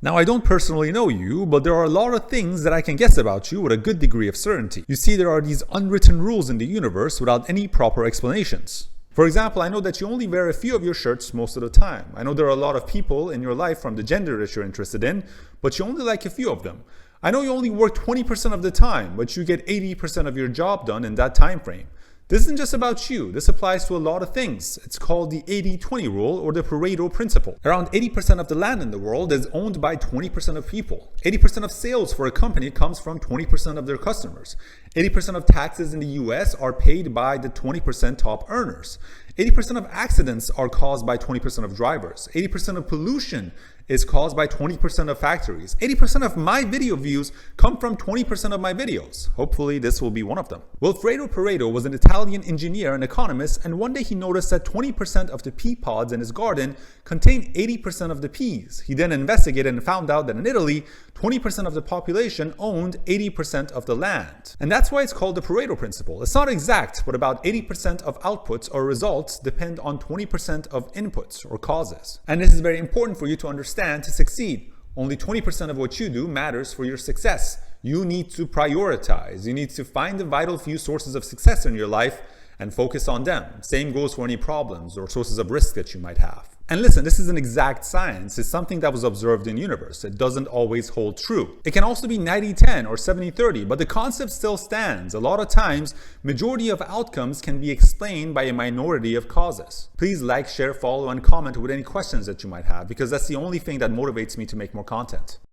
Now, I don't personally know you, but there are a lot of things that I can guess about you with a good degree of certainty. You see, there are these unwritten rules in the universe without any proper explanations. For example, I know that you only wear a few of your shirts most of the time. I know there are a lot of people in your life from the gender that you're interested in, but you only like a few of them. I know you only work 20% of the time, but you get 80% of your job done in that time frame. This isn't just about you. This applies to a lot of things. It's called the 80-20 rule or the Pareto Principle. Around 80% of the land in the world is owned by 20% of people. 80% of sales for a company comes from 20% of their customers. 80% of taxes in the US are paid by the 20% top earners. 80% of accidents are caused by 20% of drivers. 80% of pollution is caused by 20% of factories. 80% of my video views come from 20% of my videos. Hopefully this will be one of them. Wilfredo Pareto was an Italian engineer and economist, and one day he noticed that 20% of the pea pods in his garden contained 80% of the peas. He then investigated and found out that in Italy, 20% of the population owned 80% of the land. And that's why it's called the Pareto Principle. It's not exact, but about 80% of outputs or results depend on 20% of inputs or causes. And this is very important for you to understand to succeed. Only 20% of what you do matters for your success. You need to prioritize. You need to find the vital few sources of success in your life and focus on them. Same goes for any problems or sources of risk that you might have. And listen, this is an exact science. It's something that was observed in the universe. It doesn't always hold true. It can also be 90-10 or 70-30, but the concept still stands. A lot of times, majority of outcomes can be explained by a minority of causes. Please like, share, follow, and comment with any questions that you might have, because that's the only thing that motivates me to make more content.